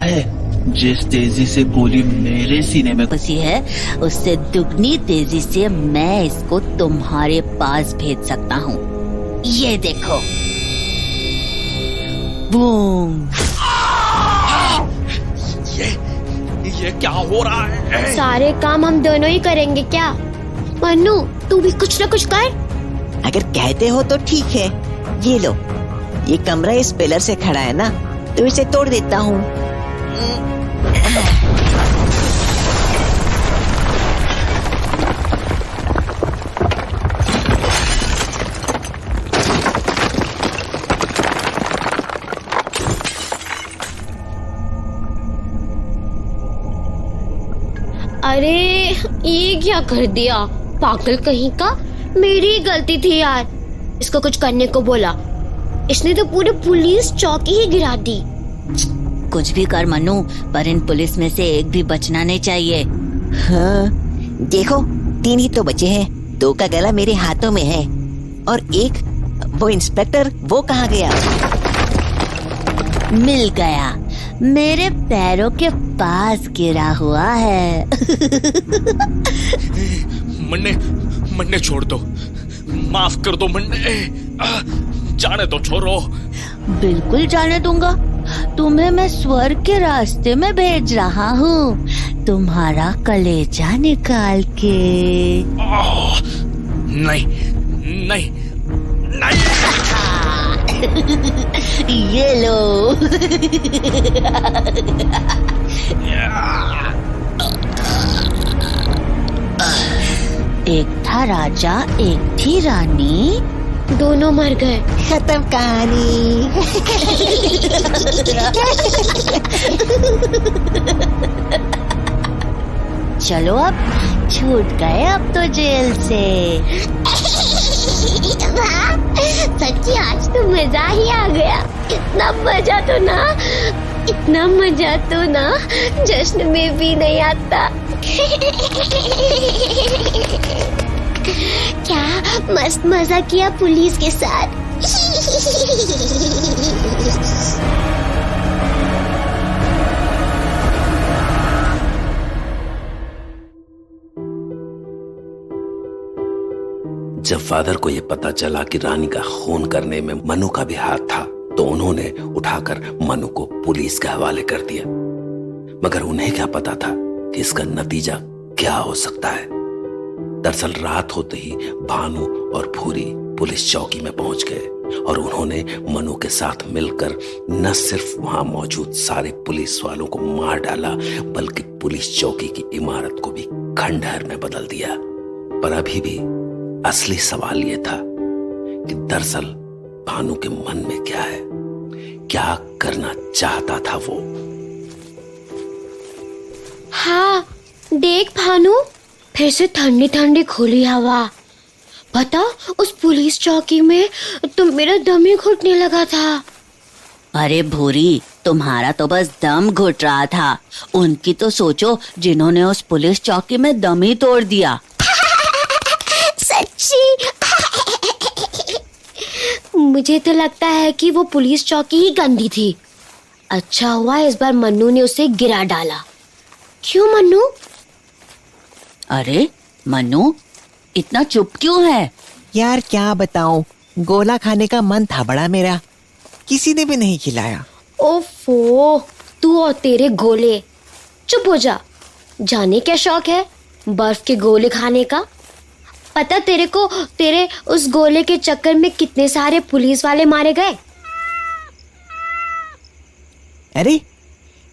है? जिस तेजी से गोली मेरे सीने में घुसी है उससे दुगनी तेजी से मैं इसको तुम्हारे पास भेज सकता हूँ। ये देखो, बूम। ये क्या हो रहा है? सारे काम हम दोनों ही करेंगे क्या? मन्नू तू भी कुछ ना कुछ कर। अगर कहते हो तो ठीक है। ये लो, ये कमरा इस पिलर से खड़ा है ना, तो इसे तोड़ देता हूँ। अरे ये क्या कर दिया, पागल कहीं का। मेरी गलती थी यार, इसको कुछ करने को बोला, इसने तो पूरे पुलिस चौकी ही गिरा दी। कुछ भी कर मनु, पर इन पुलिस में से एक भी बचना नहीं चाहिए। हाँ, देखो 3 ही तो बचे हैं। 2 का गला मेरे हाथों में है और एक वो इंस्पेक्टर, वो कहाँ गया? मिल गया, मेरे पैरों के पास गिरा हुआ है। मन्ने छोड़ दो, माफ कर दो मन्ने, जाने दो छोरो। बिल्कुल जाने दूंगा, तुम्हें मैं स्वर्ग के रास्ते में भेज रहा हूँ, तुम्हारा कलेजा निकाल के। नहीं नहीं नहीं। ये लो। एक था राजा, एक थी रानी, दोनों मर गए। खत्म कहानी। चलो अब छूट गए अब तो जेल से। सच्ची आज तो मजा ही आ गया। इतना मजा तो ना जश्न में भी नहीं आता। क्या मस्त मजा किया पुलिस के साथ। जब फादर को यह पता चला कि रानी का खून करने में मनु का भी हाथ था, तो उन्होंने उठाकर मनु को पुलिस के हवाले कर दिया। मगर उन्हें क्या पता था कि इसका नतीजा क्या हो सकता है। दरअसल रात होते ही भानु और भूरी पुलिस चौकी में पहुंच गए और उन्होंने मनु के साथ मिलकर न सिर्फ वहां मौजूद सारे पुलिस वालों को मार डाला, बल्कि पुलिस चौकी की इमारत को भी खंडहर में बदल दिया। पर अभी भी असली सवाल यह था कि दरअसल भानु के मन में क्या है, क्या करना चाहता था वो। हाँ देख भानु, फिर से ठंडी ठंडी खुली हवा। पता, उस पुलिस चौकी में तो मेरा दम ही घुटने लगा था। अरे भूरी, तुम्हारा तो बस दम घुट रहा था, उनकी तो सोचो जिन्होंने उस पुलिस चौकी में दम ही तोड़ दिया। सच्ची? मुझे तो लगता है कि वो पुलिस चौकी ही गंदी थी। अच्छा हुआ इस बार मन्नू ने उसे गिरा डाला। क्यों मन्नू? अरे मन्नू, इतना चुप क्यों है? यार क्या बताऊं, गोला खाने का मन था बड़ा मेरा, किसी ने भी नहीं खिलाया। ओफो, तू और तेरे गोले। चुप हो जा। जाने क्या शौक है बर्फ के गोले खाने का? पता तेरे को, तेरे उस गोले के चक्कर में कितने सारे पुलिस वाले मारे गए। अरे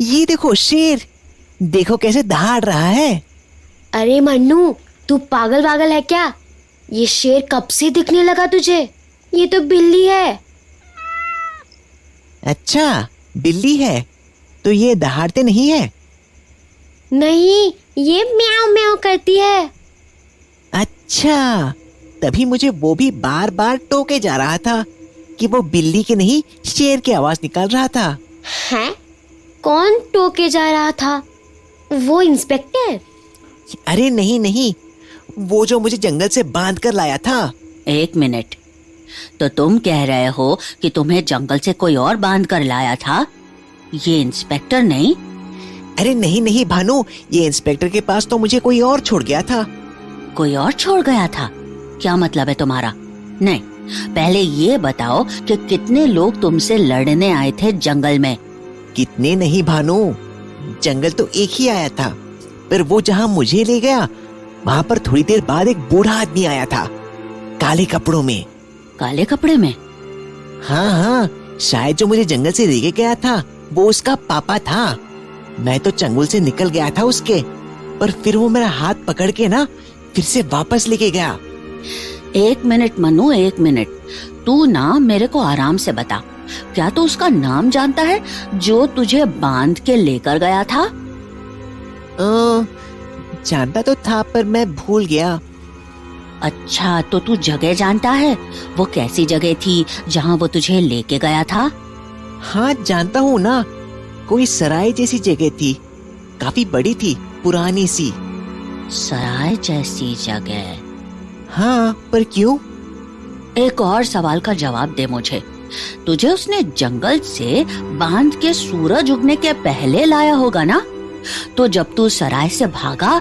ये देखो शेर, देखो कैसे दहाड़ रहा है। अरे मन्नू, तू पागल है क्या? ये शेर कब से दिखने लगा तुझे? ये तो बिल्ली है। अच्छा बिल्ली है, तो ये दहाड़ते नहीं है? नहीं, ये म्याऊं म्याऊं करती है। अच्छा, तभी मुझे वो भी बार बार टोके जा रहा था कि वो बिल्ली की नहीं शेर की आवाज निकाल रहा था। हैं? कौन टोके जा रहा था? वो इंस्पेक्टर? अरे नहीं, वो जो मुझे जंगल से बांध कर लाया था। 1 मिनट, तो तुम कह रहे हो कि तुम्हें जंगल से कोई और बांध कर लाया था? ये इंस्पेक्टर नहीं? अरे नहीं नहीं भानु, ये इंस्पेक्टर के पास तो मुझे कोई और छोड़ गया था। कोई और छोड़ गया था? क्या मतलब है तुम्हारा? नहीं, पहले ये बताओ कि कितने लोग तुमसे लड़ने आए थे जंगल में? कितने नहीं भानु, जंगल तो एक ही आया था, पर वो जहाँ मुझे ले गया वहाँ पर थोड़ी देर बाद एक बूढ़ा आदमी आया था, काले कपड़ों में। काले कपड़े में? हाँ हाँ, शायद जो मुझे जंगल से लेके गया था वो उसका पापा था। मैं तो चंगुल से निकल गया था उसके, पर फिर वो मेरा हाथ पकड़ के ना फिर से वापस लेके गया। एक मिनट मनु, एक मिनट। तू ना मेरे को आराम से बता, क्या तू उसका नाम जानता है जो तुझे बांध के लेकर गया था? जानता तो था पर मैं भूल गया। अच्छा, तो तू जगह जानता है? वो कैसी जगह थी जहाँ वो तुझे लेके गया था? हाँ जानता हूँ ना, कोई सराय जैसी जगह थी, काफी बड़ी थी, पुरानी सी। सराय जैसी जगह? हाँ, पर क्यों? एक और सवाल का जवाब दे मुझे। तुझे उसने जंगल से बांध के सूरज उगने के पहले लाया होगा ना? तो जब तू सराय से भागा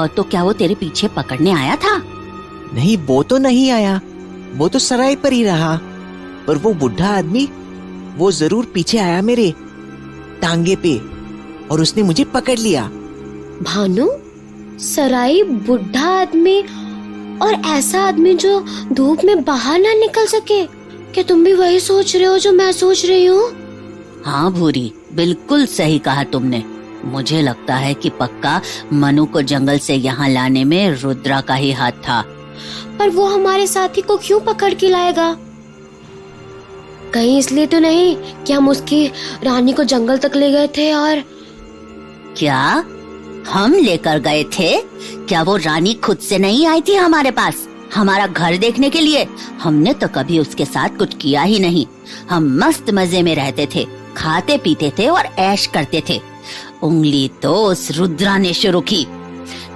तो क्या वो तेरे पीछे पकड़ने आया था? नहीं, वो तो नहीं आया, वो तो सराय पर ही रहा। पर वो बुढ़ा आदमी, वो जरूर पीछे आया मेरे टांगे पे, और उसने मुझे पकड़ लिया। भानु, सराय, बुढ़ा आदमी और ऐसा आदमी जो धूप में बाहर ना निकल सके, क्या तुम भी वही सोच रहे हो जो मैं सोच रही हूँ? हाँ भूरी, बिल्कुल सही कहा तुमने। मुझे लगता है कि पक्का मनु को जंगल से यहाँ लाने में रुद्रा का ही हाथ था। पर वो हमारे साथी को क्यों पकड़ के लाएगा? कहीं इसलिए तो नहीं कि हम उसकी रानी को जंगल तक ले गए थे और... क्या हम लेकर गए थे? क्या वो रानी खुद से नहीं आई थी हमारे पास हमारा घर देखने के लिए? हमने तो कभी उसके साथ कुछ किया ही नहीं। हम मस्त मजे में रहते थे, खाते पीते थे और ऐश करते थे। उंगली तो उस रुद्रा ने शुरू की।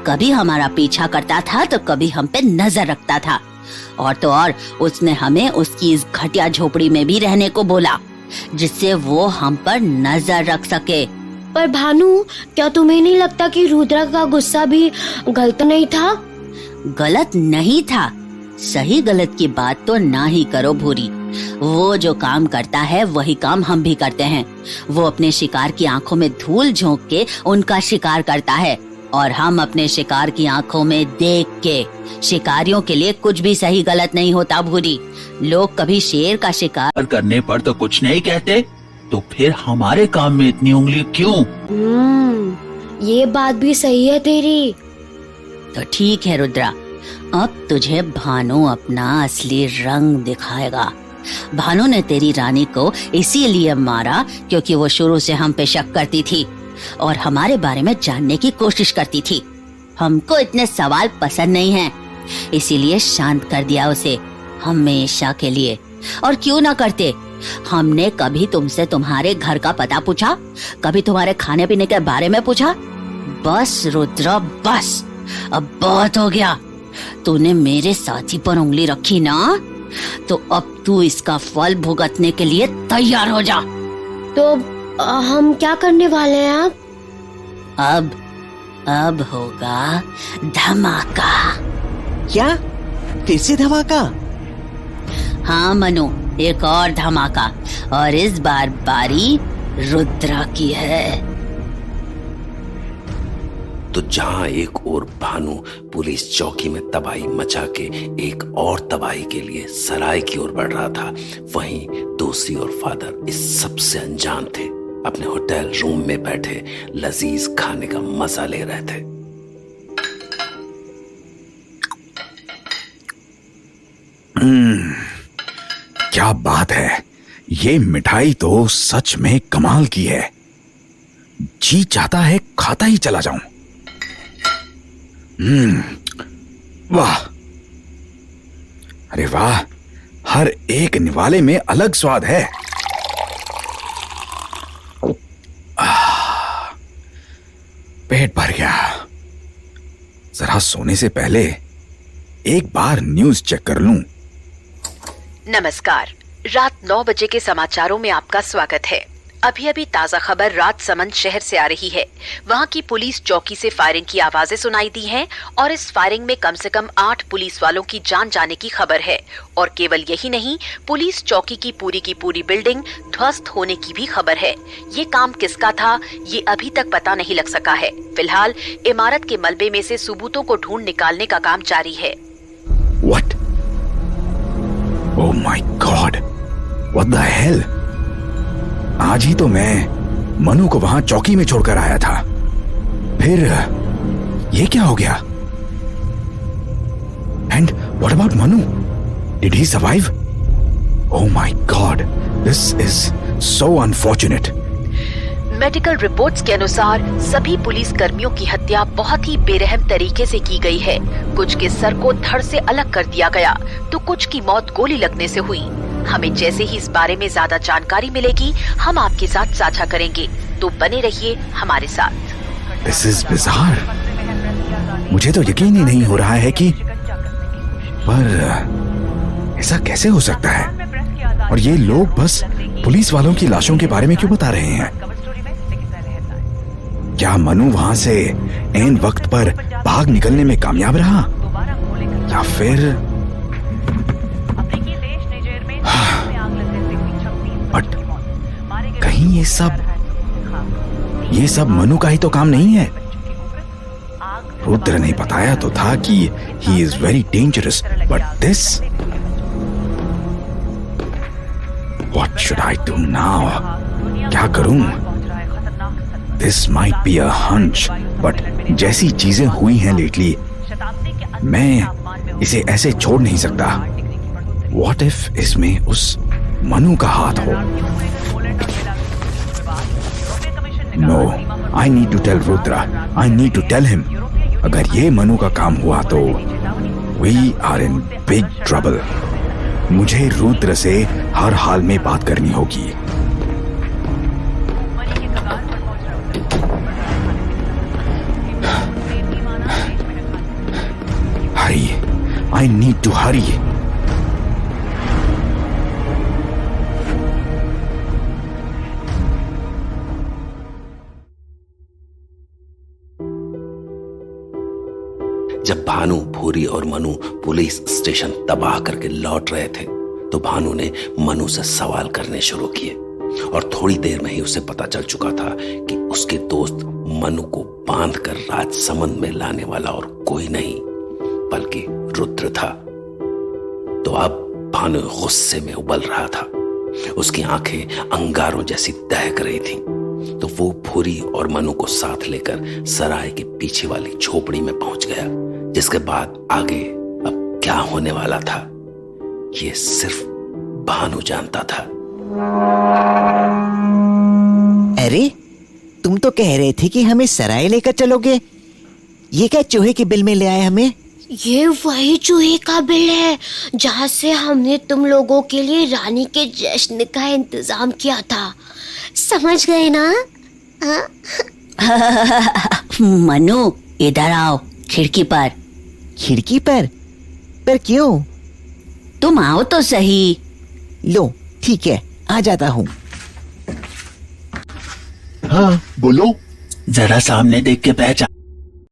कभी हमारा पीछा करता था तो कभी हम पे नजर रखता था, और तो और उसने हमें उसकी इस घटिया झोपड़ी में भी रहने को बोला, जिससे वो हम पर नजर रख सके। पर भानु, क्या तुम्हें नहीं लगता कि रुद्रा का गुस्सा भी गलत नहीं था? गलत नहीं था। सही गलत की बात तो ना ही करो भूरी। वो जो काम करता है वही काम हम भी करते हैं। वो अपने शिकार की आंखों में धूल झोंक के उनका शिकार करता है, और हम अपने शिकार की आंखों में देख के। शिकारियों के लिए कुछ भी सही गलत नहीं होता भूरी। लोग कभी शेर का शिकार करने पर तो कुछ नहीं कहते, तो फिर हमारे काम में इतनी उंगली क्यों? ये बात भी सही है तेरी। तो ठीक है रुद्रा, अब तुझे भानु अपना असली रंग दिखाएगा। भानु ने तेरी रानी को इसीलिए मारा क्योंकि वो शुरू से हम पे शक करती थी और हमारे बारे में जानने की कोशिश करती थी। हमको इतने सवाल पसंद नहीं हैं, इसीलिए शांत कर दिया उसे हमेशा के लिए। और क्यों ना करते, हमने कभी तुमसे तुम्हारे घर का पता पूछा? कभी तुम्हारे खाने पीने के बारे में पूछा? बस रुद्रा, बस, अब बहुत हो गया। तूने मेरे साथी पर उंगली रखी ना, तो अब तू इसका फल भुगतने के लिए तैयार हो जा। तो हम क्या करने वाले हैं अब? अब होगा धमाका। क्या? फिर से धमाका? हाँ मनु, एक और धमाका, और इस बार बारी रुद्रा की है। तो जहां एक और भानु पुलिस चौकी में तबाही मचा के एक और तबाही के लिए सराय की ओर बढ़ रहा था, वहीं दूसरी ओर फादर इस सब से अनजान थे। अपने होटल रूम में बैठे लजीज खाने का मजा ले रहे थे। क्या बात है, ये मिठाई तो सच में कमाल की है। जी चाहता है खाता ही चला जाऊं। वाह, अरे वाह, हर एक निवाले में अलग स्वाद है। पेट भर गया। जरा सोने से पहले एक बार न्यूज चेक कर लूं। नमस्कार, रात 9 बजे के समाचारों में आपका स्वागत है। अभी अभी ताजा खबर राजसमंद शहर से आ रही है। वहां की पुलिस चौकी से फायरिंग की आवाजें सुनाई दी हैं और इस फायरिंग में कम से कम 8 पुलिस वालों की जान जाने की खबर है। और केवल यही नहीं, पुलिस चौकी की पूरी बिल्डिंग ध्वस्त होने की भी खबर है। ये काम किसका था, ये अभी तक पता नहीं लग सका है। फिलहाल इमारत के मलबे में से सबूतों को ढूंढ निकालने का काम जारी है। What? Oh my God! What the hell? आज ही तो मैं मनु को वहां चौकी में छोड़कर आया था, फिर ये क्या हो गया? And what about Manu? Did he survive? Oh my God! This is so unfortunate. Medical reports के अनुसार सभी पुलिस कर्मियों की हत्या बहुत ही बेरहम तरीके से की गई है। कुछ के सर को धड़ से अलग कर दिया गया, तो कुछ की मौत गोली लगने से हुई। हमें जैसे ही इस बारे में ज्यादा जानकारी मिलेगी, हम आपके साथ साझा करेंगे, तो बने रहिए हमारे साथ। This is bizarre. मुझे तो यकीन ही नहीं हो रहा है कि पर ऐसा कैसे हो सकता है? और ये लोग बस पुलिस वालों की लाशों के बारे में क्यों बता रहे हैं? क्या मनु वहां से ऐन वक्त पर भाग निकलने में कामयाब रहा, या फिर बट कहीं ये सब मनु का ही तो काम नहीं है। रुद्र ने बताया तो था कि he is very dangerous, but this, what should I do now? क्या करूं? This might be a hunch, but जैसी चीजें हुई हैं लेटली, मैं इसे ऐसे छोड़ नहीं सकता। व्हाट इफ इसमें उस मनु का हाथ हो? No, I need to tell Rudra, I need to tell him. अगर ये मनु का काम हुआ तो we are in big trouble. मुझे रुद्र से हर हाल में बात करनी होगी। Hurry, I need to hurry. जब भानु, भूरी और मनु पुलिस स्टेशन तबाह करके लौट रहे थे, तो भानु ने मनु से सवाल करने शुरू किए और थोड़ी देर में ही उसे पता चल चुका था कि उसके दोस्त मनु को बांधकर राजसमंद में लाने वाला और कोई नहीं बल्कि रुद्र था। तो अब भानु गुस्से में उबल रहा था, उसकी आंखें अंगारों जैसी दहक रही थीं। तो वो भूरी और मनु को साथ लेकर सराय के पीछे वाली झोपड़ी में पहुंच गया, जिसके बाद आगे अब क्या होने वाला था ये सिर्फ भानु जानता था। अरे, तुम तो कह रहे थे कि हमें सराय लेकर चलोगे। ये क्या चूहे के बिल में ले आए हमें? ये वही चूहे का बिल है जहाँ से हमने तुम लोगों के लिए रानी के जश्न का इंतजाम किया था। समझ गए ना? मनु, इधर आओ, खिड़की पर। खिड़की पर? पर क्यों? तुम आओ तो सही। लो, ठीक है, आ जाता हूँ। हाँ बोलो। जरा सामने देख के पहचान।